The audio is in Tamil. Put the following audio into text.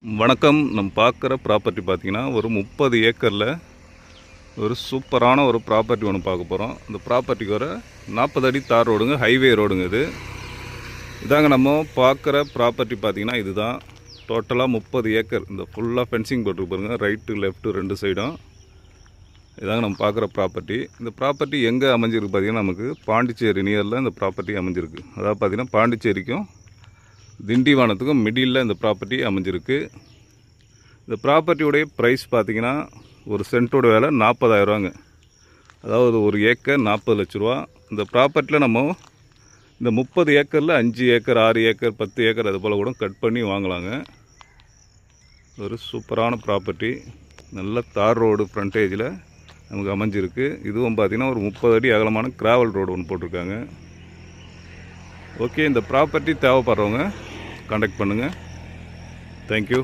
வணக்கம். நம்ம பார்க்குற ப்ராப்பர்ட்டி பார்த்திங்கன்னா ஒரு 30 ஏக்கரில் ஒரு சூப்பரான ஒரு ப்ராப்பர்ட்டி ஒன்று பார்க்க போகிறோம். இந்த ப்ராப்பர்ட்டிக்கு வர 40 அடி தார் ரோடுங்க, ஹைவே ரோடுங்க. இதாங்க நம்ம பார்க்குற ப்ராப்பர்ட்டி பார்த்திங்கன்னா இதுதான். டோட்டலாக 30 ஏக்கர். இந்த ஃபுல்லாக ஃபென்சிங் போட்டுருக்கு பாருங்கள், ரைட்டு லெஃப்ட்டு 2 சைடும். இதாங்க நம்ம பார்க்குற ப்ராப்பர்ட்டி. இந்த ப்ராப்பர்ட்டி எங்கே அமைஞ்சிருக்கு பார்த்திங்கன்னா நமக்கு பாண்டிச்சேரி நியரில் இந்த ப்ராப்பர்ட்டி அமைஞ்சிருக்கு. அதாவது பார்த்திங்கன்னா பாண்டிச்சேரிக்கும் திண்டிவனத்துக்கும் மிடில் இந்த ப்ராப்பர்ட்டி அமைஞ்சிருக்கு. இந்த ப்ராப்பர்ட்டியுடைய ப்ரைஸ் பார்த்திங்கன்னா ஒரு சென்ட்டோட விலை 40,000ரூவாங்க. அதாவது ஒரு ஏக்கர் 40 லட்ச ரூபா. இந்த ப்ராப்பர்ட்டியில் நம்ம இந்த 30 ஏக்கரில் 5 ஏக்கர் 6 ஏக்கர் 10 ஏக்கர் அது போல் கூட கட் பண்ணி வாங்கலாங்க. ஒரு சூப்பரான ப்ராப்பர்ட்டி, நல்ல தார் ரோடு ஃப்ரண்டேஜில் நமக்கு அமைஞ்சிருக்கு. இதுவும் பார்த்திங்கன்னா ஒரு 30 அடி அகலமான கிராவல் ரோடு ஒன்று போட்டிருக்காங்க. ஓகே, இந்த ப்ராப்பர்ட்டி தேவைப்படுறவங்க கான்டாக்ட் பண்ணுங்கள். தேங்க்யூ.